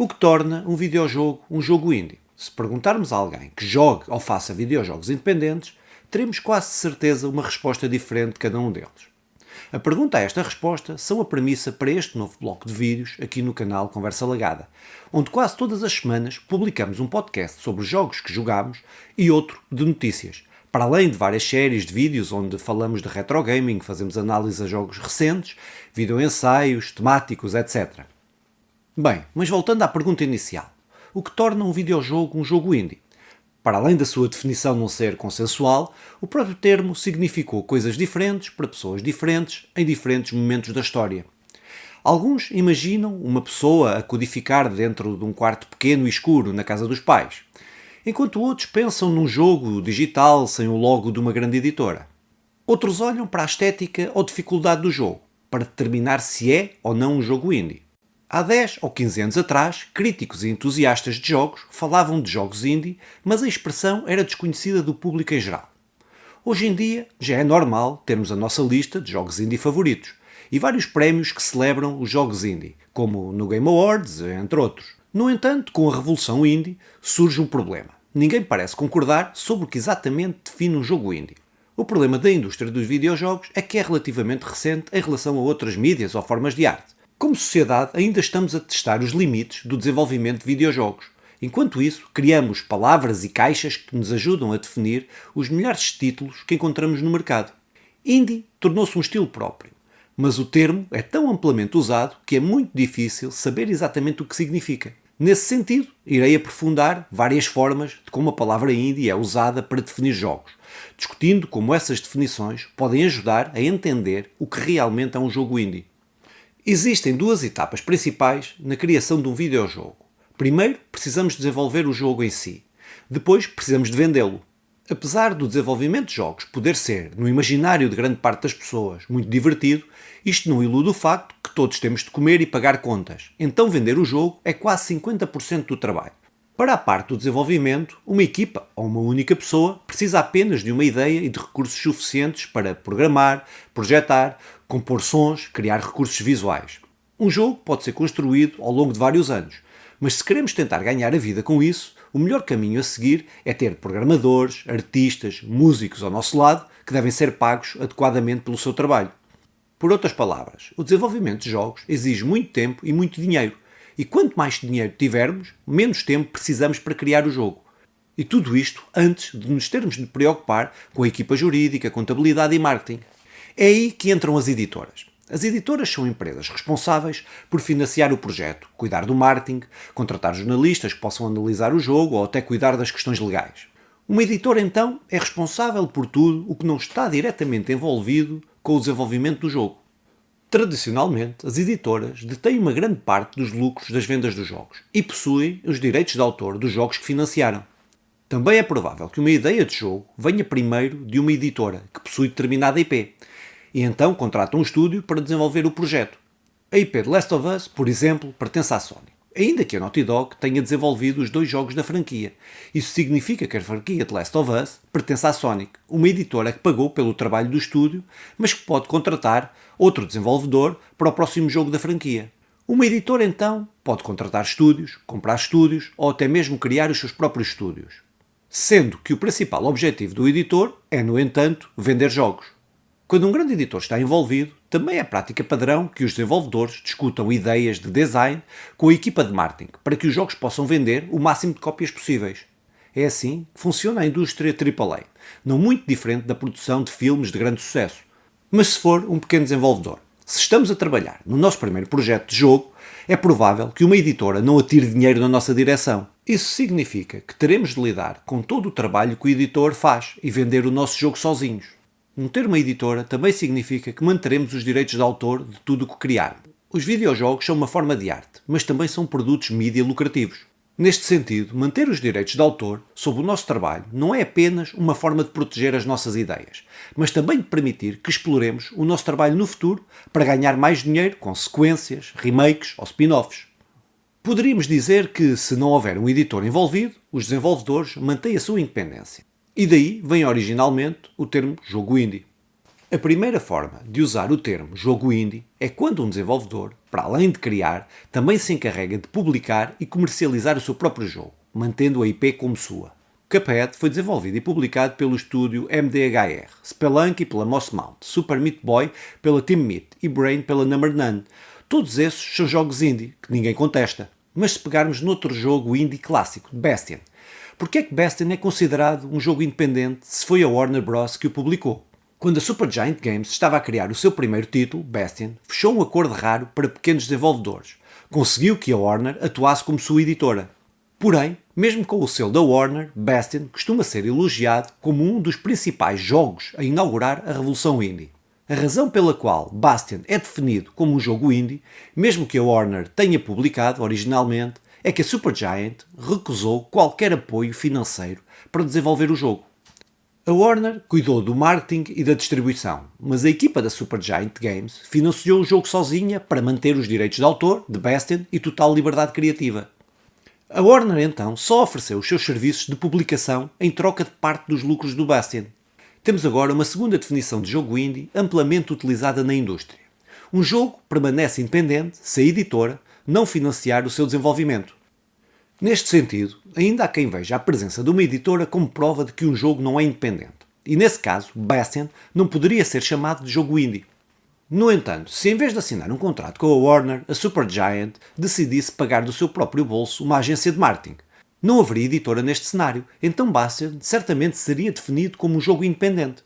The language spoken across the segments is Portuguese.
O que torna um videojogo um jogo indie? Se perguntarmos a alguém que jogue ou faça videojogos independentes, teremos quase certeza uma resposta diferente de cada um deles. A pergunta a esta resposta são a premissa para este novo bloco de vídeos aqui no canal Conversa Lagada, onde quase todas as semanas publicamos um podcast sobre os jogos que jogamos e outro de notícias, para além de várias séries de vídeos onde falamos de retro gaming, fazemos análise a jogos recentes, videoensaios, temáticos, etc. Bem, mas voltando à pergunta inicial, o que torna um videojogo um jogo indie? Para além da sua definição não ser consensual, o próprio termo significou coisas diferentes para pessoas diferentes em diferentes momentos da história. Alguns imaginam uma pessoa a codificar dentro de um quarto pequeno e escuro na casa dos pais, enquanto outros pensam num jogo digital sem o logo de uma grande editora. Outros olham para a estética ou dificuldade do jogo, para determinar se é ou não um jogo indie. Há 10 ou 15 anos atrás, críticos e entusiastas de jogos falavam de jogos indie, mas a expressão era desconhecida do público em geral. Hoje em dia, já é normal termos a nossa lista de jogos indie favoritos e vários prémios que celebram os jogos indie, como no Game Awards, entre outros. No entanto, com a revolução indie, surge um problema. Ninguém parece concordar sobre o que exatamente define um jogo indie. O problema da indústria dos videojogos é que é relativamente recente em relação a outras mídias ou formas de arte. Como sociedade, ainda estamos a testar os limites do desenvolvimento de videojogos. Enquanto isso, criamos palavras e caixas que nos ajudam a definir os melhores títulos que encontramos no mercado. Indie tornou-se um estilo próprio, mas o termo é tão amplamente usado que é muito difícil saber exatamente o que significa. Nesse sentido, irei aprofundar várias formas de como a palavra indie é usada para definir jogos, discutindo como essas definições podem ajudar a entender o que realmente é um jogo indie. Existem duas etapas principais na criação de um videojogo. Primeiro, precisamos desenvolver o jogo em si. Depois, precisamos de vendê-lo. Apesar do desenvolvimento de jogos poder ser, no imaginário de grande parte das pessoas, muito divertido, isto não ilude o facto que todos temos de comer e pagar contas. Então vender o jogo é quase 50% do trabalho. Para a parte do desenvolvimento, uma equipa ou uma única pessoa precisa apenas de uma ideia e de recursos suficientes para programar, projetar, compor sons, criar recursos visuais. Um jogo pode ser construído ao longo de vários anos, mas se queremos tentar ganhar a vida com isso, o melhor caminho a seguir é ter programadores, artistas, músicos ao nosso lado que devem ser pagos adequadamente pelo seu trabalho. Por outras palavras, o desenvolvimento de jogos exige muito tempo e muito dinheiro, e quanto mais dinheiro tivermos, menos tempo precisamos para criar o jogo. E tudo isto antes de nos termos de preocupar com a equipa jurídica, contabilidade e marketing. É aí que entram as editoras. As editoras são empresas responsáveis por financiar o projeto, cuidar do marketing, contratar jornalistas que possam analisar o jogo ou até cuidar das questões legais. Uma editora, então, é responsável por tudo o que não está diretamente envolvido com o desenvolvimento do jogo. Tradicionalmente, as editoras detêm uma grande parte dos lucros das vendas dos jogos e possuem os direitos de autor dos jogos que financiaram. Também é provável que uma ideia de jogo venha primeiro de uma editora que possui determinada IP e então contrata um estúdio para desenvolver o projeto. A IP de Last of Us, por exemplo, pertence à Sony, ainda que a Naughty Dog tenha desenvolvido os 2 jogos da franquia. Isso significa que a franquia de Last of Us pertence à Sonic, uma editora que pagou pelo trabalho do estúdio, mas que pode contratar outro desenvolvedor para o próximo jogo da franquia. Uma editora, então, pode contratar estúdios, comprar estúdios ou até mesmo criar os seus próprios estúdios. Sendo que o principal objetivo do editor é, no entanto, vender jogos. Quando um grande editor está envolvido, também é prática padrão que os desenvolvedores discutam ideias de design com a equipa de marketing para que os jogos possam vender o máximo de cópias possíveis. É assim que funciona a indústria AAA, não muito diferente da produção de filmes de grande sucesso. Mas se for um pequeno desenvolvedor, se estamos a trabalhar no nosso primeiro projeto de jogo, é provável que uma editora não atire dinheiro na nossa direção. Isso significa que teremos de lidar com todo o trabalho que o editor faz e vender o nosso jogo sozinhos. Não ter uma editora também significa que manteremos os direitos de autor de tudo o que criarmos. Os videojogos são uma forma de arte, mas também são produtos mídia lucrativos. Neste sentido, manter os direitos de autor sobre o nosso trabalho não é apenas uma forma de proteger as nossas ideias, mas também de permitir que exploremos o nosso trabalho no futuro para ganhar mais dinheiro com sequências, remakes ou spin-offs. Poderíamos dizer que, se não houver um editor envolvido, os desenvolvedores mantêm a sua independência. E daí vem originalmente o termo jogo indie. A primeira forma de usar o termo jogo indie é quando um desenvolvedor para além de criar, também se encarrega de publicar e comercializar o seu próprio jogo, mantendo a IP como sua. Cuphead foi desenvolvido e publicado pelo estúdio MDHR, Spelunky pela Moss Mount, Super Meat Boy pela Team Meat e Brain pela Number None. Todos esses são jogos indie, que ninguém contesta. Mas se pegarmos noutro jogo indie clássico, Bastion, porquê é que Bastion é considerado um jogo independente se foi a Warner Bros. Que o publicou? Quando a Supergiant Games estava a criar o seu primeiro título, Bastion, fechou um acordo raro para pequenos desenvolvedores. Conseguiu que a Warner atuasse como sua editora. Porém, mesmo com o selo da Warner, Bastion costuma ser elogiado como um dos principais jogos a inaugurar a revolução indie. A razão pela qual Bastion é definido como um jogo indie, mesmo que a Warner tenha publicado originalmente, é que a Supergiant recusou qualquer apoio financeiro para desenvolver o jogo. A Warner cuidou do marketing e da distribuição, mas a equipa da Supergiant Games financiou o jogo sozinha para manter os direitos de autor de Bastion e total liberdade criativa. A Warner então só ofereceu os seus serviços de publicação em troca de parte dos lucros do Bastion. Temos agora uma segunda definição de jogo indie amplamente utilizada na indústria. Um jogo permanece independente se a editora não financiar o seu desenvolvimento. Neste sentido, ainda há quem veja a presença de uma editora como prova de que um jogo não é independente. E nesse caso, Bastion não poderia ser chamado de jogo indie. No entanto, se em vez de assinar um contrato com a Warner, a Supergiant decidisse pagar do seu próprio bolso uma agência de marketing, não haveria editora neste cenário, então Bastion certamente seria definido como um jogo independente.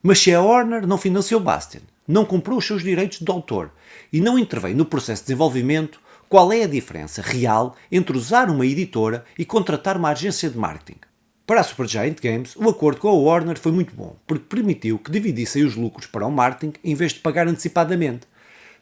Mas se a Warner não financiou Bastion, não comprou os seus direitos de autor e não interveio no processo de desenvolvimento, qual é a diferença real entre usar uma editora e contratar uma agência de marketing? Para a Supergiant Games, o acordo com a Warner foi muito bom, porque permitiu que dividissem os lucros para o marketing em vez de pagar antecipadamente.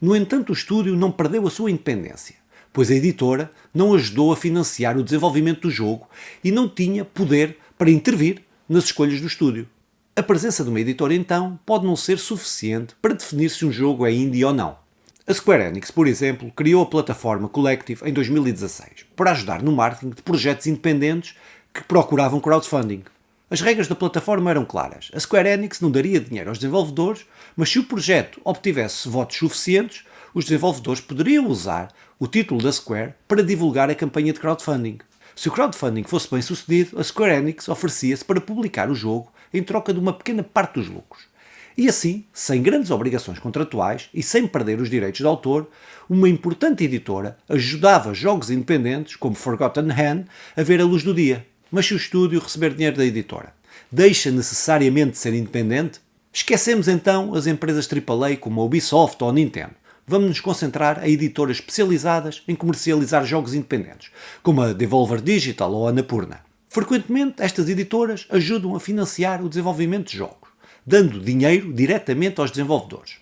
No entanto, o estúdio não perdeu a sua independência, pois a editora não ajudou a financiar o desenvolvimento do jogo e não tinha poder para intervir nas escolhas do estúdio. A presença de uma editora, então, pode não ser suficiente para definir se um jogo é indie ou não. A Square Enix, por exemplo, criou a plataforma Collective em 2016 para ajudar no marketing de projetos independentes que procuravam crowdfunding. As regras da plataforma eram claras. A Square Enix não daria dinheiro aos desenvolvedores, mas se o projeto obtivesse votos suficientes, os desenvolvedores poderiam usar o título da Square para divulgar a campanha de crowdfunding. Se o crowdfunding fosse bem sucedido, a Square Enix oferecia-se para publicar o jogo em troca de uma pequena parte dos lucros. E assim, sem grandes obrigações contratuais e sem perder os direitos de autor, uma importante editora ajudava jogos independentes, como Forgotten Hand, a ver a luz do dia. Mas se o estúdio receber dinheiro da editora, deixa necessariamente de ser independente? Esquecemos então as empresas AAA como a Ubisoft ou a Nintendo. Vamos nos concentrar em editoras especializadas em comercializar jogos independentes, como a Devolver Digital ou a Annapurna. Frequentemente, estas editoras ajudam a financiar o desenvolvimento de jogos, dando dinheiro diretamente aos desenvolvedores.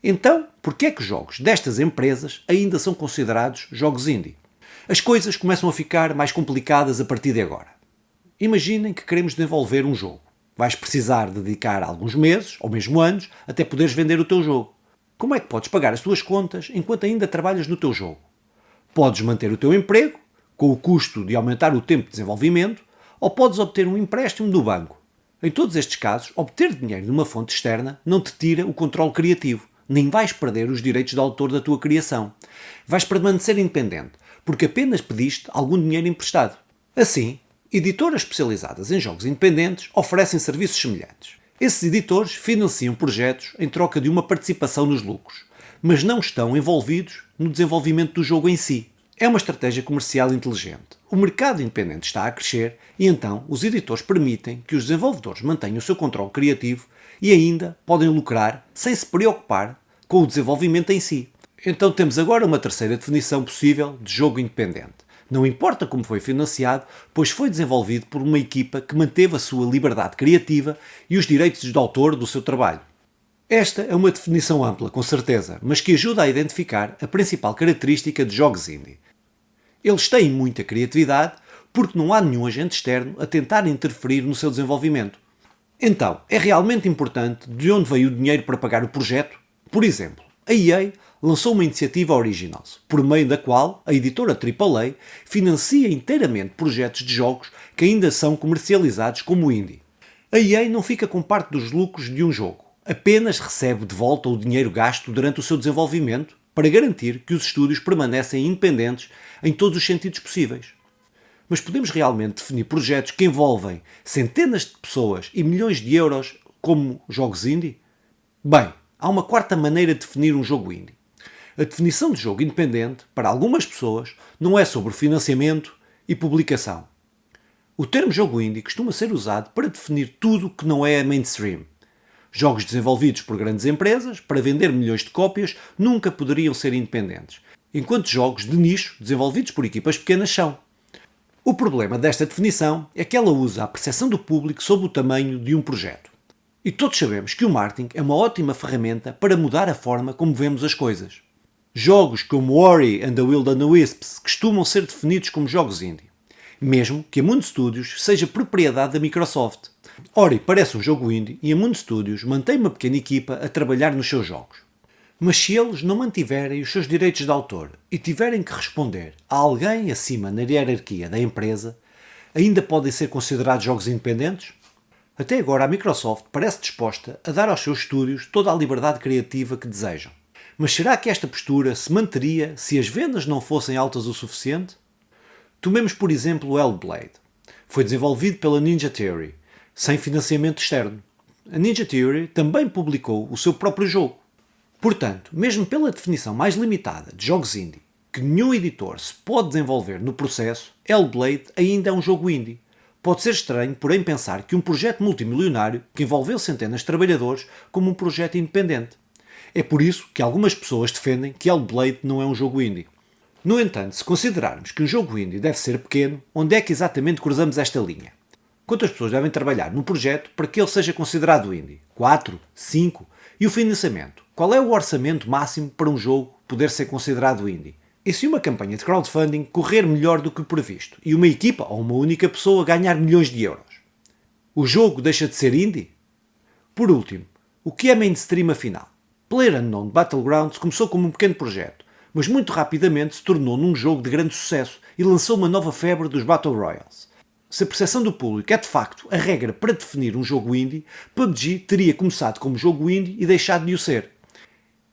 Então, por que é que jogos destas empresas ainda são considerados jogos indie? As coisas começam a ficar mais complicadas a partir de agora. Imaginem que queremos desenvolver um jogo. Vais precisar dedicar alguns meses, ou mesmo anos, até poderes vender o teu jogo. Como é que podes pagar as tuas contas enquanto ainda trabalhas no teu jogo? Podes manter o teu emprego, com o custo de aumentar o tempo de desenvolvimento, ou podes obter um empréstimo do banco. Em todos estes casos, obter dinheiro de uma fonte externa não te tira o controle criativo, nem vais perder os direitos de autor da tua criação. Vais permanecer independente, porque apenas pediste algum dinheiro emprestado. Assim, editoras especializadas em jogos independentes oferecem serviços semelhantes. Esses editores financiam projetos em troca de uma participação nos lucros, mas não estão envolvidos no desenvolvimento do jogo em si. É uma estratégia comercial inteligente. O mercado independente está a crescer e então os editores permitem que os desenvolvedores mantenham o seu controle criativo e ainda podem lucrar sem se preocupar com o desenvolvimento em si. Então temos agora uma terceira definição possível de jogo independente. Não importa como foi financiado, pois foi desenvolvido por uma equipa que manteve a sua liberdade criativa e os direitos de autor do seu trabalho. Esta é uma definição ampla, com certeza, mas que ajuda a identificar a principal característica de jogos indie. Eles têm muita criatividade porque não há nenhum agente externo a tentar interferir no seu desenvolvimento. Então, é realmente importante de onde veio o dinheiro para pagar o projeto? Por exemplo, a EA lançou uma iniciativa Originals, por meio da qual a editora AAA financia inteiramente projetos de jogos que ainda são comercializados como indie. A EA não fica com parte dos lucros de um jogo, apenas recebe de volta o dinheiro gasto durante o seu desenvolvimento para garantir que os estúdios permanecem independentes em todos os sentidos possíveis. Mas podemos realmente definir projetos que envolvem centenas de pessoas e milhões de euros como jogos indie? Bem, há uma quarta maneira de definir um jogo indie. A definição de jogo independente, para algumas pessoas, não é sobre financiamento e publicação. O termo jogo indie costuma ser usado para definir tudo que não é mainstream. Jogos desenvolvidos por grandes empresas para vender milhões de cópias nunca poderiam ser independentes, enquanto jogos de nicho desenvolvidos por equipas pequenas são. O problema desta definição é que ela usa a percepção do público sobre o tamanho de um projeto. E todos sabemos que o marketing é uma ótima ferramenta para mudar a forma como vemos as coisas. Jogos como Ori and the Will and the Wisps costumam ser definidos como jogos indie, mesmo que a Moon Studios seja propriedade da Microsoft. Ori parece um jogo indie e a Moon Studios mantém uma pequena equipa a trabalhar nos seus jogos. Mas se eles não mantiverem os seus direitos de autor e tiverem que responder a alguém acima na hierarquia da empresa, ainda podem ser considerados jogos independentes? Até agora a Microsoft parece disposta a dar aos seus estúdios toda a liberdade criativa que desejam. Mas será que esta postura se manteria se as vendas não fossem altas o suficiente? Tomemos por exemplo o Hellblade. Foi desenvolvido pela Ninja Theory, sem financiamento externo. A Ninja Theory também publicou o seu próprio jogo. Portanto, mesmo pela definição mais limitada de jogos indie, que nenhum editor se pode desenvolver no processo, Hellblade ainda é um jogo indie. Pode ser estranho, porém, pensar que um projeto multimilionário que envolveu centenas de trabalhadores como um projeto independente. É por isso que algumas pessoas defendem que Hellblade não é um jogo indie. No entanto, se considerarmos que um jogo indie deve ser pequeno, onde é que exatamente cruzamos esta linha? Quantas pessoas devem trabalhar num projeto para que ele seja considerado indie? 4? 5? E o financiamento? Qual é o orçamento máximo para um jogo poder ser considerado indie? E se uma campanha de crowdfunding correr melhor do que o previsto e uma equipa ou uma única pessoa ganhar milhões de euros? O jogo deixa de ser indie? Por último, o que é mainstream afinal? PlayerUnknown's Battlegrounds começou como um pequeno projeto, mas muito rapidamente se tornou num jogo de grande sucesso e lançou uma nova febre dos Battle Royales. Se a percepção do público é de facto a regra para definir um jogo indie, PUBG teria começado como jogo indie e deixado de o ser.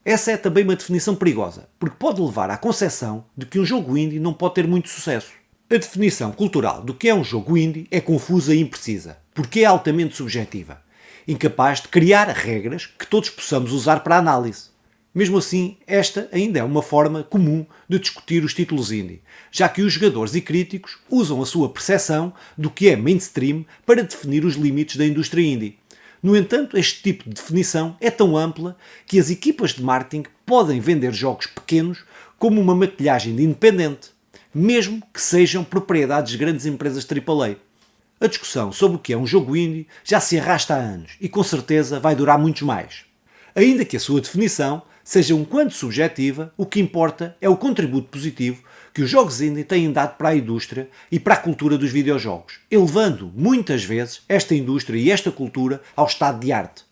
Essa é também uma definição perigosa, porque pode levar à concepção de que um jogo indie não pode ter muito sucesso. A definição cultural do que é um jogo indie é confusa e imprecisa, porque é altamente subjetiva, incapaz de criar regras que todos possamos usar para análise. Mesmo assim, esta ainda é uma forma comum de discutir os títulos indie, já que os jogadores e críticos usam a sua percepção do que é mainstream para definir os limites da indústria indie. No entanto, este tipo de definição é tão ampla que as equipas de marketing podem vender jogos pequenos como uma maquilhagem de independente, mesmo que sejam propriedades de grandes empresas AAA. A discussão sobre o que é um jogo indie já se arrasta há anos e com certeza vai durar muitos mais. Ainda que a sua definição seja um quanto subjetiva, o que importa é o contributo positivo que os jogos indie têm dado para a indústria e para a cultura dos videojogos, elevando muitas vezes esta indústria e esta cultura ao estado de arte.